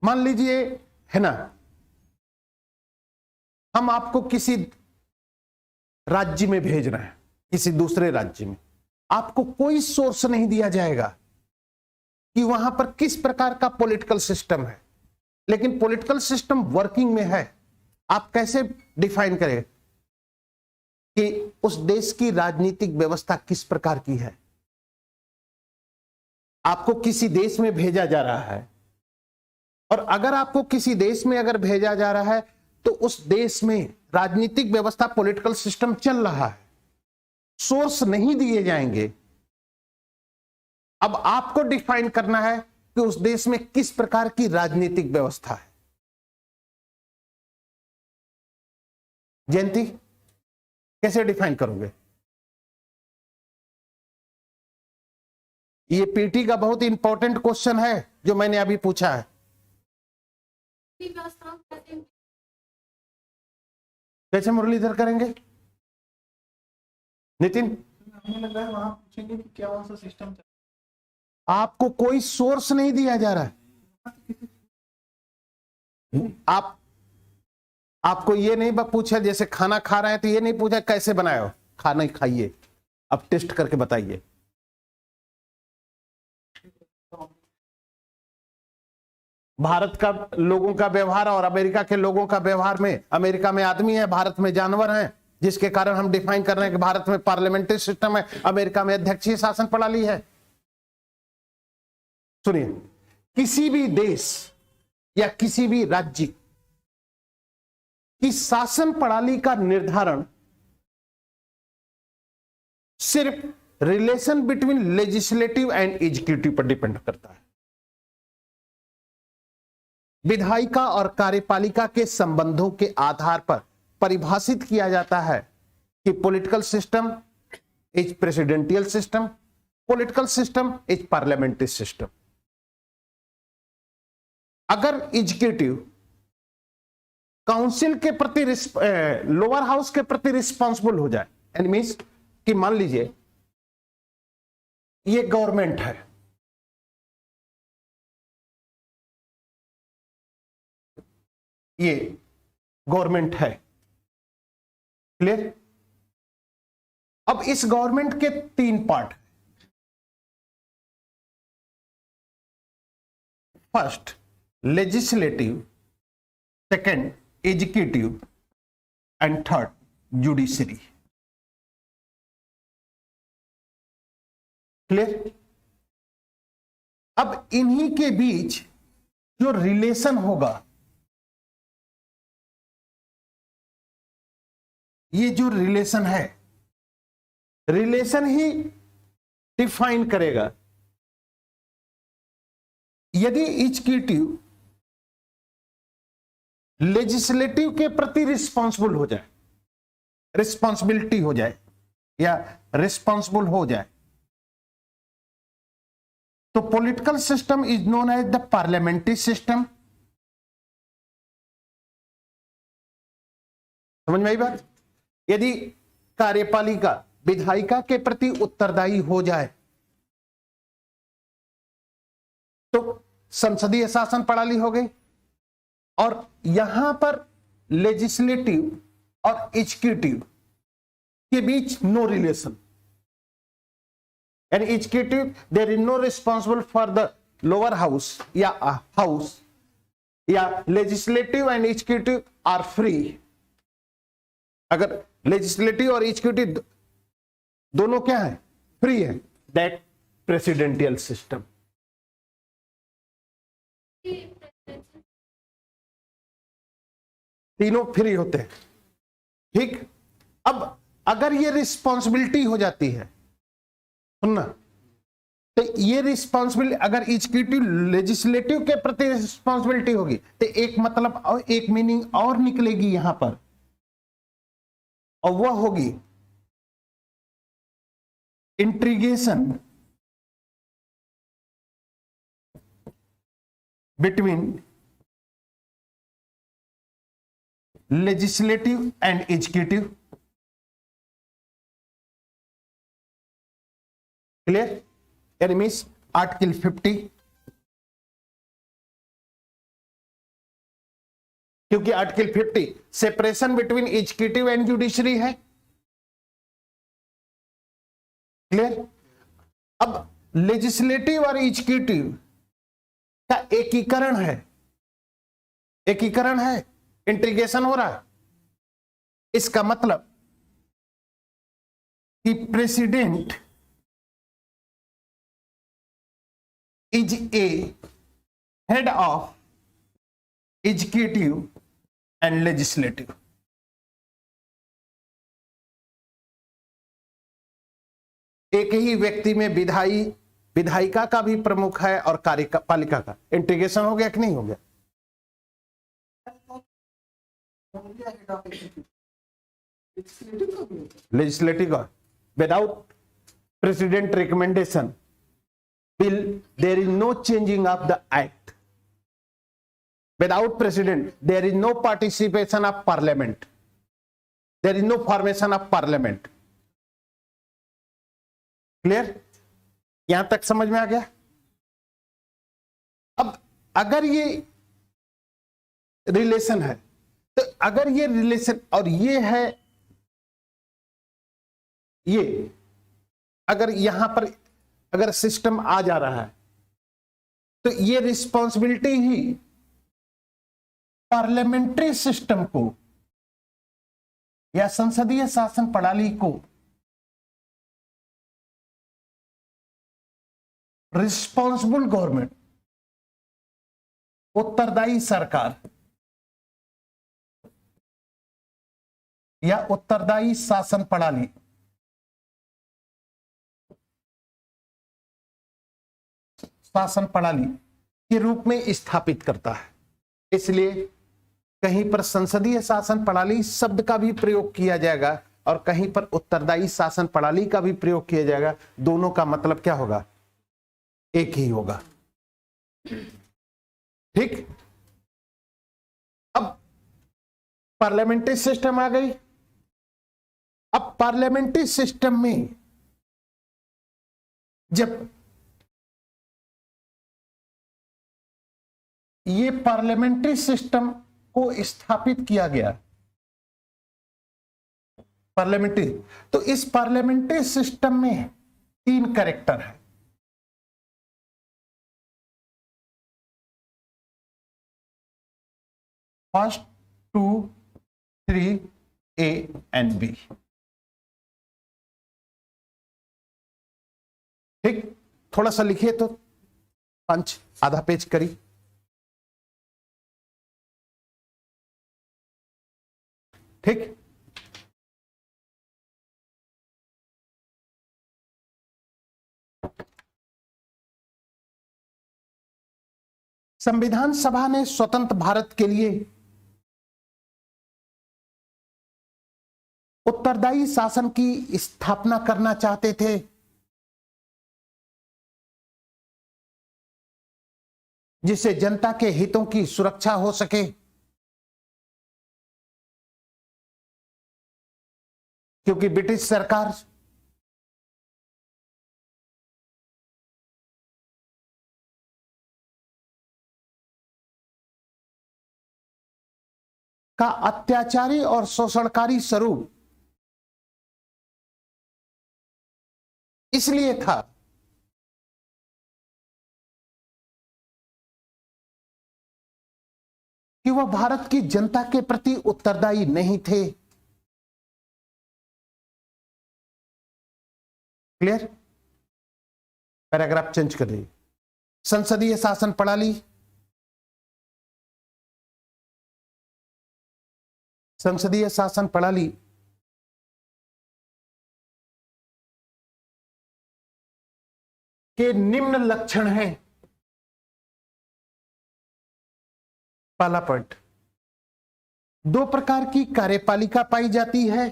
मान लीजिए, है ना, हम आपको किसी राज्य में भेज रहे हैं, किसी दूसरे राज्य में, आपको कोई सोर्स नहीं दिया जाएगा कि वहां पर किस प्रकार का पॉलिटिकल सिस्टम है, लेकिन पॉलिटिकल सिस्टम वर्किंग में है। आप कैसे डिफाइन करें कि उस देश की राजनीतिक व्यवस्था किस प्रकार की है? आपको किसी देश में भेजा जा रहा है, और अगर आपको किसी देश में अगर भेजा जा रहा है तो उस देश में राजनीतिक व्यवस्था, पॉलिटिकल सिस्टम चल रहा है, सोर्स नहीं दिए जाएंगे। अब आपको डिफाइन करना है कि उस देश में किस प्रकार की राजनीतिक व्यवस्था है। जयंती, कैसे डिफाइन करोगे? ये पीटी का बहुत इंपॉर्टेंट क्वेश्चन है जो मैंने अभी पूछा है। कैसे मुरलीधर करेंगे? नितिन, हमें लग रहा है वहां पूछेंगे कि क्या वहां सा सिस्टम चल। आपको कोई सोर्स नहीं दिया जा रहा है। आपको ये नहीं पूछा, जैसे खाना खा रहे हैं तो ये नहीं पूछा कैसे बनाए हो, खाना ही खाइए, अब टेस्ट करके बताइए। भारत का लोगों का व्यवहार और अमेरिका के लोगों का व्यवहार में, अमेरिका में आदमी है, भारत में जानवर हैं, जिसके कारण हम डिफाइन कर रहे हैं कि भारत में पार्लियामेंट्री सिस्टम है, अमेरिका में अध्यक्षीय शासन प्रणाली है। सुनिए, किसी भी देश या किसी भी राज्य की शासन प्रणाली का निर्धारण सिर्फ relation between legislative and executive पर डिपेंड करता है। विधायिका और कार्यपालिका के संबंधों के आधार पर परिभाषित किया जाता है कि political system is presidential system, political system is parliamentary system. अगर एग्जीक्यूटिव काउंसिल के प्रति, लोअर हाउस के प्रति रिस्पॉन्सिबल हो जाए, यानी मीन्स कि मान लीजिए ये गवर्नमेंट है, ये गवर्नमेंट है, क्लियर? अब इस गवर्नमेंट के 3 part, first legislative, second executive and third judiciary. Clear? अब इन्हीं के बीच जो रिलेशन होगा, ये जो रिलेशन है, रिलेशन ही डिफाइन करेगा यदि एग्जीक्यूटिव लेजिस्लेटिव के प्रति रिस्पॉन्सिबल हो जाए, रिस्पॉन्सिबिलिटी हो जाए या रिस्पॉन्सिबल हो जाए, तो political system is known as the parliamentary system. समझ में आई बात? यदि कार्यपालिका विधायिका के प्रति उत्तरदायी हो जाए तो संसदीय शासन प्रणाली हो गई, और यहां पर लेजिस्लेटिव और एग्जीक्यूटिव के बीच no relation, and executive there is no responsible for the lower house या हाउस, या legislative and executive are free. अगर लेजिस्लेटिव और एग्जीक्यूटिव दोनों क्या है, फ्री है, दैट प्रेसिडेंटियल सिस्टम। तीनों फ्री होते हैं, ठीक? अब अगर ये रिस्पॉन्सिबिलिटी हो जाती है, सुनना, तो ये रिस्पॉन्सिबिलिटी अगर एग्जीक्यूटिव लेजिस्लेटिव के प्रति रिस्पॉन्सिबिलिटी होगी तो एक मतलब और एक मीनिंग और निकलेगी यहां पर, और वह होगी integration between legislative and executive. Clear? यानी मीन्स आर्टिकल 50 क्योंकि article 50 separation between executive and judiciary है। क्लियर? अब लेजिस्लेटिव और एग्जीक्यूटिव का एकीकरण है, इंटीग्रेशन हो रहा है। इसका मतलब कि president is a head of executive and legislative. एक ही व्यक्ति में विधायिका का भी प्रमुख है और कार्यपालिका का। इंटीग्रेशन हो गया कि नहीं हो गया? लेजिस्लेटिव का without president recommendation bill there is no changing of the act. Without president, there is no participation of parliament. There is no formation of parliament. Clear? यहां तक समझ में आ गया? अब अगर ये रिलेशन है, तो अगर ये रिलेशन और ये है, ये अगर यहां पर अगर सिस्टम आ जा रहा है, तो ये रिस्पॉन्सिबिलिटी ही पार्लियामेंट्री सिस्टम को या संसदीय शासन प्रणाली को रिस्पॉन्सिबल गवर्नमेंट, उत्तरदायी सरकार या उत्तरदायी शासन प्रणाली के रूप में स्थापित करता है। इसलिए कहीं पर संसदीय शासन प्रणाली शब्द का भी प्रयोग किया जाएगा और कहीं पर उत्तरदायी शासन प्रणाली का भी प्रयोग किया जाएगा। दोनों का मतलब क्या होगा? एक ही होगा। ठीक? अब पार्लियामेंट्री सिस्टम आ गई। अब पार्लियामेंट्री सिस्टम में जब ये पार्लियामेंट्री सिस्टम को स्थापित किया गया, पार्लियामेंट्री, तो इस पार्लियामेंट्री सिस्टम में 3 कैरेक्टर है। First, 2, 3, A and B। ठीक? थोड़ा सा लिखिए तो पंच आधा पेज करी। ठीक? संविधान सभा ने स्वतंत्र भारत के लिए उत्तरदायी शासन की स्थापना करना चाहते थे, जिससे जनता के हितों की सुरक्षा हो सके, क्योंकि ब्रिटिश सरकार का अत्याचारी और शोषणकारी स्वरूप इसलिए था कि वह भारत की जनता के प्रति उत्तरदायी नहीं थे। क्लियर? पैराग्राफ चेंज कर दीजिए। संसदीय शासन प्रणाली, संसदीय शासन प्रणाली के निम्न लक्षण हैं। पहला पॉइंट, 2 प्रकार की कार्यपालिका पाई जाती है।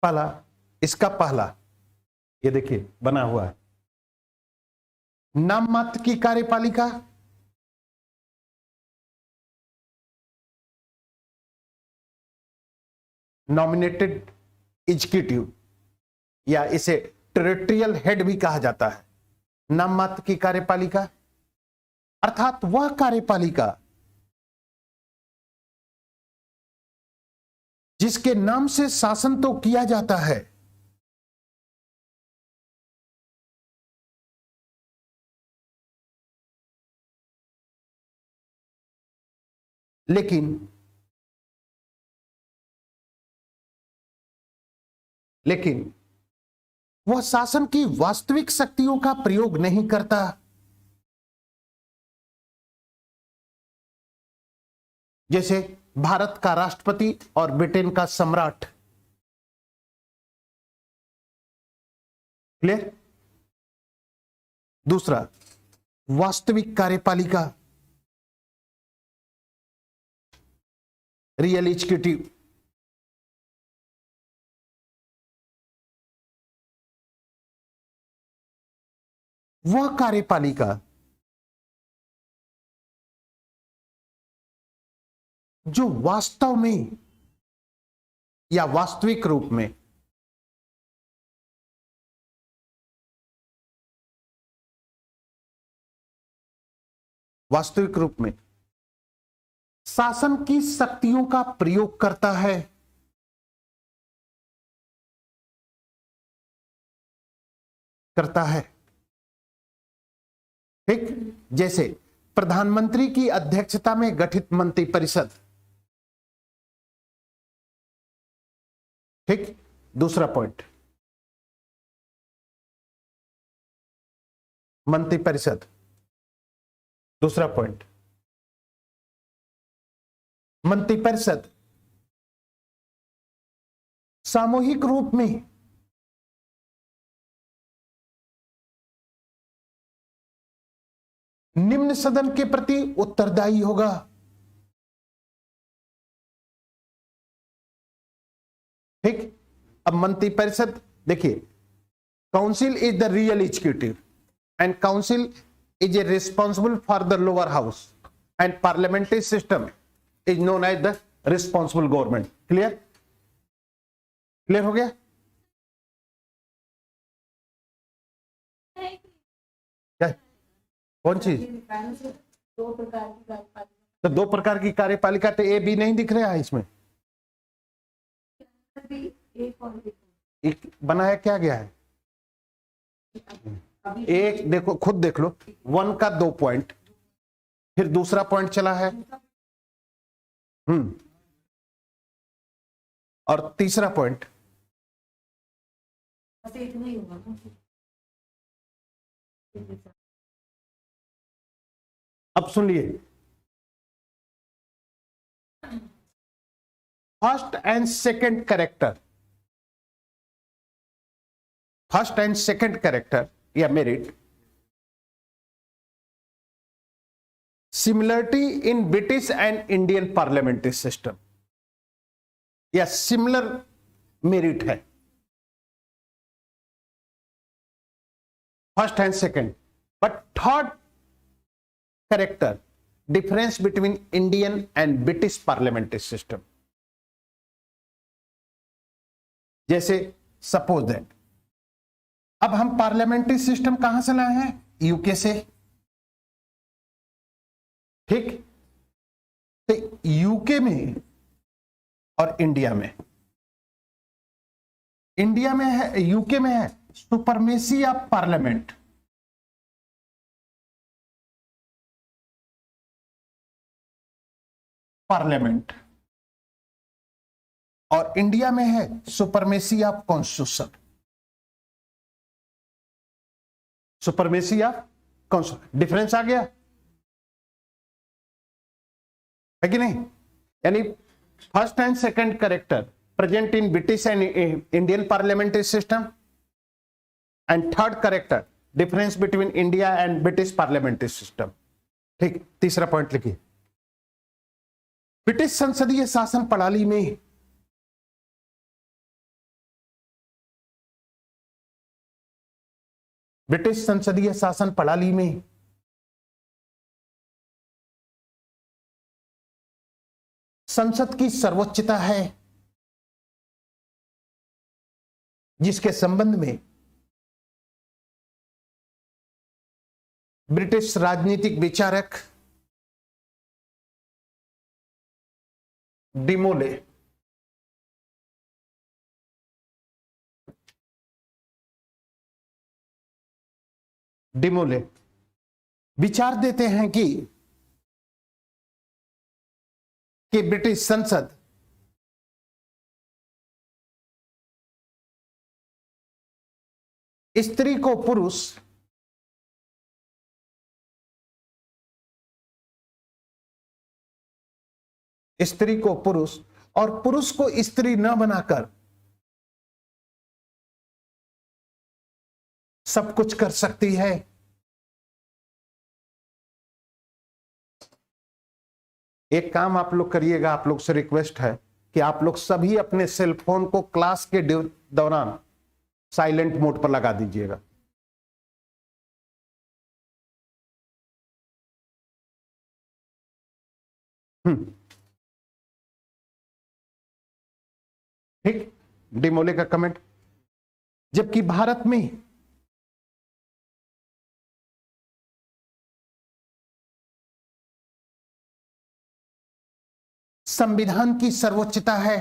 पहला ये देखिए बना हुआ है, नाम मात्र की कार्यपालिका, नॉमिनेटेड एग्जीक्यूटिव, या इसे टेरिटोरियल हेड भी कहा जाता है। नाम मात्र की कार्यपालिका अर्थात वह कार्यपालिका जिसके नाम से शासन तो किया जाता है, लेकिन वह शासन की वास्तविक शक्तियों का प्रयोग नहीं करता। जैसे भारत का राष्ट्रपति और ब्रिटेन का सम्राट। क्लियर? दूसरा, वास्तविक कार्यपालिका, रियल एग्जीक्यूटिव। वह कार्यपालिका जो वास्तव में या वास्तविक रूप में शासन की शक्तियों का प्रयोग करता है। ठीक? जैसे प्रधानमंत्री की अध्यक्षता में गठित मंत्रिपरिषद। ठीक? दूसरा पॉइंट, मंत्रिपरिषद। दूसरा पॉइंट, मंत्रिपरिषद सामूहिक रूप में निम्न सदन के प्रति उत्तरदायी होगा। ठीक? अब मंत्रिपरिषद देखिए, council is the real executive and council is a responsible for the lower house and parliamentary system is known as the responsible government. Clear? Clear हो गया? क्या? कौन चीज? दो प्रकार की कार्यपालिका। तो दो प्रकार की कार्यपालिका, तो ए बी नहीं दिख रहा है इसमें। एक और एक बनाया क्या गया है? एक देखो, खुद देख लो, 1 का 2 पॉइंट, फिर दूसरा पॉइंट चला है, और तीसरा पॉइंट। इतना ही होगा ना। अब सुनिए, फर्स्ट एंड सेकंड कैरेक्टर या merit, similarity in British and Indian parliamentary system, या सिमिलर मेरिट है first and second. But third character, difference between Indian and British parliamentary system. जैसे सपोज दैट अब हम पार्लियामेंट्री सिस्टम कहां से लाए हैं? यूके से। ठीक? तो यूके में और इंडिया में है, यूके में है सुपरमेसी ऑफ पार्लियामेंट। और इंडिया में है सुपरमेसी ऑफ कॉन्स्टिट्यूशन। डिफरेंस आ गया है कि नहीं? यानी first and second character present in British and Indian parliamentary system, and third character difference between India and British parliamentary system. ठीक? तीसरा पॉइंट लिखिए, ब्रिटिश संसदीय शासन प्रणाली में संसद की सर्वोच्चता है, जिसके संबंध में ब्रिटिश राजनीतिक विचारक डिमोले डिमोले विचार देते हैं कि ब्रिटिश संसद स्त्री को पुरुष और पुरुष को स्त्री न बनाकर सब कुछ कर सकती है। एक काम आप लोग करिएगा, आप लोग से रिक्वेस्ट है कि आप लोग सभी अपने सेल फोन को क्लास के दौरान साइलेंट मोड पर लगा दीजिएगा। ठीक, डिमोले का कमेंट। जबकि भारत में संविधान की सर्वोच्चता है,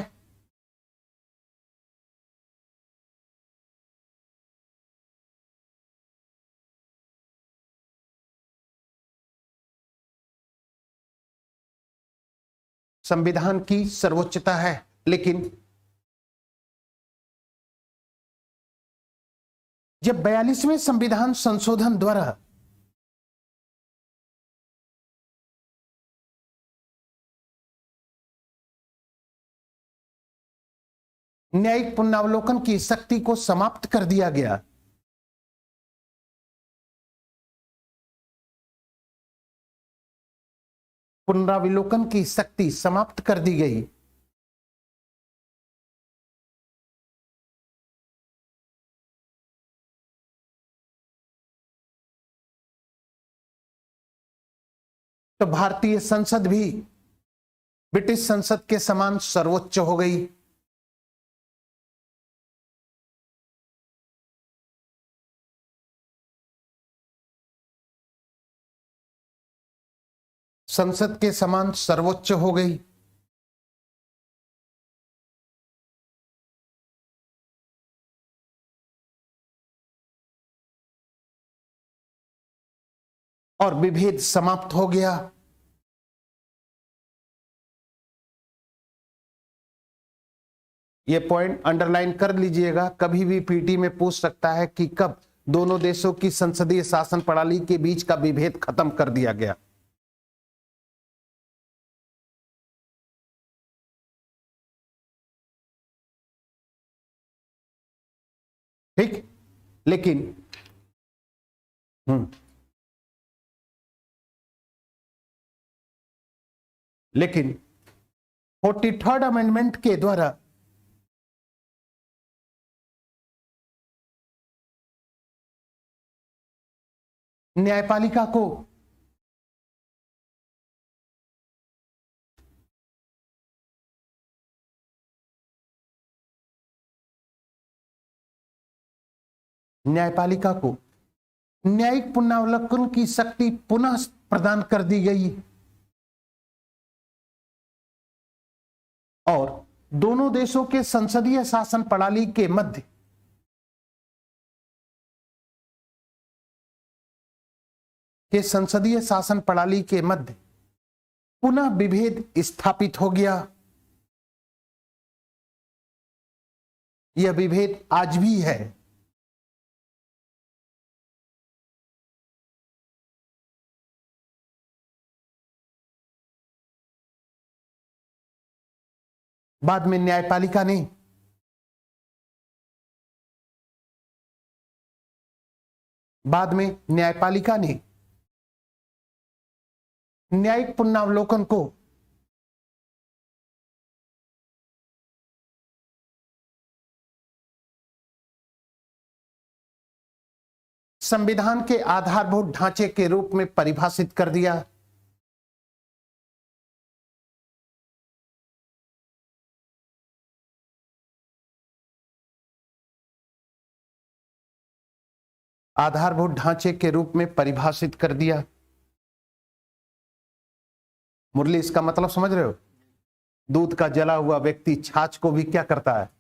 संविधान की सर्वोच्चता है, लेकिन जब 42वें संविधान संशोधन द्वारा न्यायिक पुनरावलोकन की शक्ति को समाप्त कर दिया गया, पुनरावलोकन की शक्ति समाप्त कर दी गई, तो भारतीय संसद भी ब्रिटिश संसद के समान सर्वोच्च हो गई। संसद के समान सर्वोच्च हो गई। और विभेद समाप्त हो गया। यह पॉइंट अंडरलाइन कर लीजिएगा, कभी भी पीटी में पूछ सकता है कि कब दोनों देशों की संसदीय शासन प्रणाली के बीच का विभेद खत्म कर दिया गया। ठीक, लेकिन लेकिन 43rd अमेंडमेंट के द्वारा न्यायपालिका को न्यायिक पुनरावलोकन की शक्ति पुनः प्रदान कर दी गई और दोनों देशों के संसदीय शासन प्रणाली के मध्य पुनः विभेद स्थापित हो गया। यह विभेद आज भी है। बाद में न्यायपालिका ने न्यायिक पुनरावलोकन को संविधान के आधारभूत ढांचे के रूप में परिभाषित कर दिया। आधारभूत ढांचे के रूप में परिभाषित कर दिया। मुरली, इसका मतलब समझ रहे हो? दूध का जला हुआ व्यक्ति छाछ को भी क्या करता है?